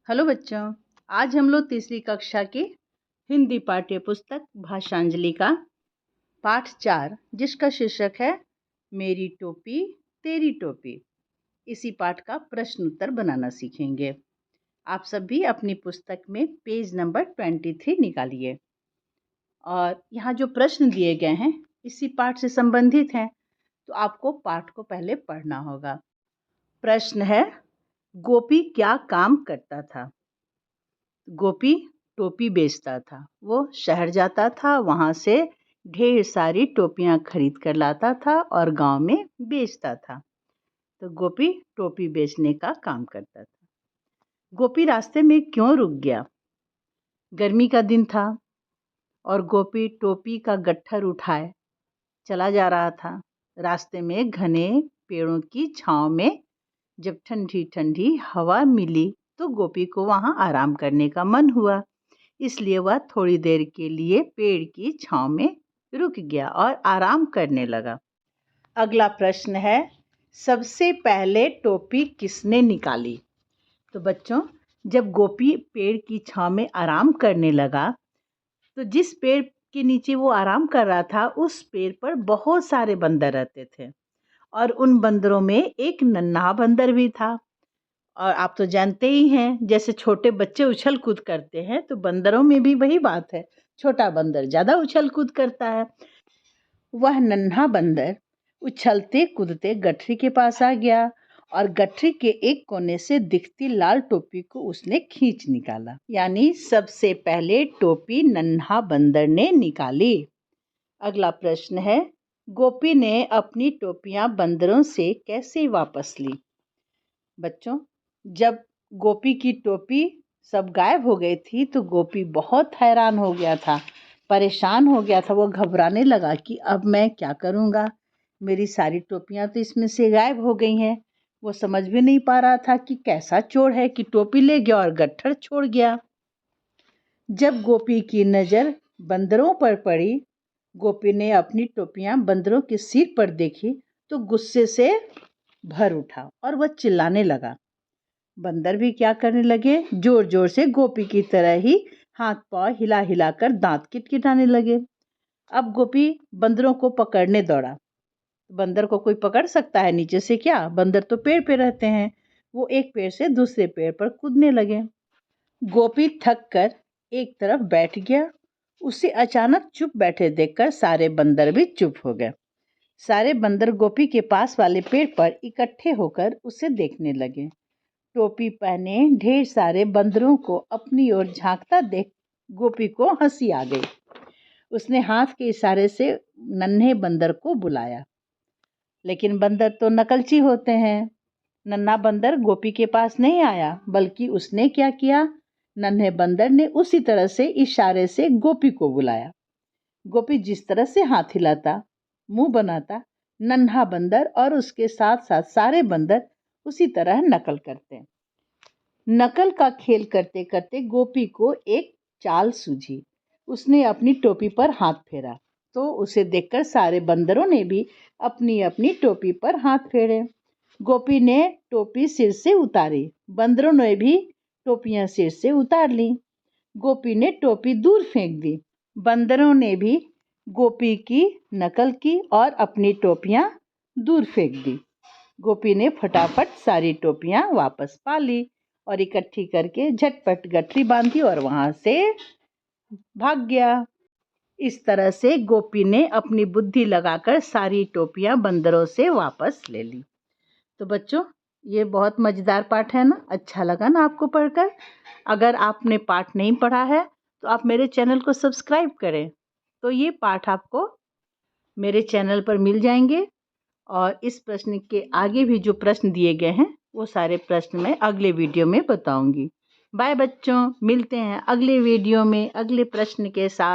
Hello बच्चों, आज हम लोग तीसरी कक्षा की हिंदी पाठ्य पुस्तक भाषांजलि का पाठ 4 जिसका शीर्षक है मेरी टोपी तेरी टोपी, इसी पाठ का प्रश्न उत्तर बनाना सीखेंगे। आप सभी अपनी पुस्तक में पेज नंबर 23 निकालिए और यहाँ जो प्रश्न दिए गए हैं इसी पाठ से संबंधित हैं, तो आपको पाठ को पहले पढ़ना होगा। प्रश्न है, गोपी क्या काम करता था? गोपी टोपी बेचता था। वो शहर जाता था, वहाँ से ढेर सारी टोपियाँ खरीद कर लाता था और गांव में बेचता था। तो गोपी टोपी बेचने का काम करता था। गोपी रास्ते में क्यों रुक गया? गर्मी का दिन था और गोपी टोपी का गट्ठर उठाए चला जा रहा था। रास्ते में घने पेड़ों की छांव में जब ठंडी ठंडी हवा मिली तो गोपी को वहाँ आराम करने का मन हुआ, इसलिए वह थोड़ी देर के लिए पेड़ की छांव में रुक गया और आराम करने लगा। अगला प्रश्न है, सबसे पहले टोपी किसने निकाली? तो बच्चों, जब गोपी पेड़ की छांव में आराम करने लगा तो जिस पेड़ के नीचे वो आराम कर रहा था उस पेड़ पर बहुत सारे बंदर रहते थे और उन बंदरों में एक नन्हा बंदर भी था। और आप तो जानते ही हैं, जैसे छोटे बच्चे उछल कूद करते हैं तो बंदरों में भी वही बात है, छोटा बंदर ज़्यादा उछल कूद करता है। वह नन्हा बंदर उछलते कूदते गठरी के पास आ गया और गठरी के एक कोने से दिखती लाल टोपी को उसने खींच निकाला। यानी सबसे पहले टोपी नन्हा बंदर ने निकाली। अगला प्रश्न है, गोपी ने अपनी टोपियां बंदरों से कैसे वापस ली? बच्चों, जब गोपी की टोपी सब गायब हो गई थी तो गोपी बहुत हैरान हो गया था, परेशान हो गया था। वो घबराने लगा कि अब मैं क्या करूँगा, मेरी सारी टोपियाँ तो इसमें से गायब हो गई हैं। वो समझ भी नहीं पा रहा था कि कैसा चोर है कि टोपी ले गया और गट्ठर छोड़ गया। जब गोपी की नज़र बंदरों पर पड़ी, गोपी ने अपनी टोपियाँ बंदरों के सिर पर देखी तो गुस्से से भर उठा और वह चिल्लाने लगा। बंदर भी क्या करने लगे, जोर जोर से गोपी की तरह ही हाथ पांव हिला हिला कर दांत किटकिटाने लगे। अब गोपी बंदरों को पकड़ने दौड़ा। बंदर को कोई पकड़ सकता है नीचे से क्या? बंदर तो पेड़ पे रहते हैं। वो एक पेड़ से दूसरे पेड़ पर कूदने लगे। गोपी थक कर एक तरफ बैठ गया। उसे अचानक चुप बैठे देखकर सारे बंदर भी चुप हो गए। सारे बंदर गोपी के पास वाले पेड़ पर इकट्ठे होकर उसे देखने लगे। टोपी पहने ढेर सारे बंदरों को अपनी ओर झांकता देख गोपी को हंसी आ गई। उसने हाथ के इशारे से नन्हे बंदर को बुलाया, लेकिन बंदर तो नकलची होते हैं। नन्हा बंदर गोपी के पास नहीं आया, बल्कि उसने क्या किया, नन्हे बंदर ने उसी तरह से इशारे से गोपी को बुलाया। गोपी जिस तरह से हाथ हिलाता, मुंह बनाता, नन्हा बंदर और उसके साथ साथ सारे बंदर उसी तरह नकल करते। नकल का खेल करते करते गोपी को एक चाल सूझी। उसने अपनी टोपी पर हाथ फेरा तो उसे देखकर सारे बंदरों ने भी अपनी अपनी टोपी पर हाथ फेरे। गोपी ने टोपी सिर से उतारी, बंदरों ने भी टोपियां सिर से उतार ली। गोपी ने टोपी दूर फेंक दी, बंदरों ने भी गोपी की नकल की और अपनी टोपियां दूर फेंक दी। गोपी ने फटाफट सारी टोपियां वापस पा ली और इकट्ठी करके झटपट गठरी बांधी और वहां से भाग गया। इस तरह से गोपी ने अपनी बुद्धि लगाकर सारी टोपियां बंदरों से वापस ले ली। तो बच्चों, ये बहुत मज़ेदार पाठ है ना? अच्छा लगा ना आपको पढ़कर? अगर आपने पाठ नहीं पढ़ा है तो आप मेरे चैनल को सब्सक्राइब करें, तो ये पाठ आपको मेरे चैनल पर मिल जाएंगे। और इस प्रश्न के आगे भी जो प्रश्न दिए गए हैं वो सारे प्रश्न मैं अगले वीडियो में बताऊंगी। बाय बच्चों, मिलते हैं अगले वीडियो में अगले प्रश्न के साथ।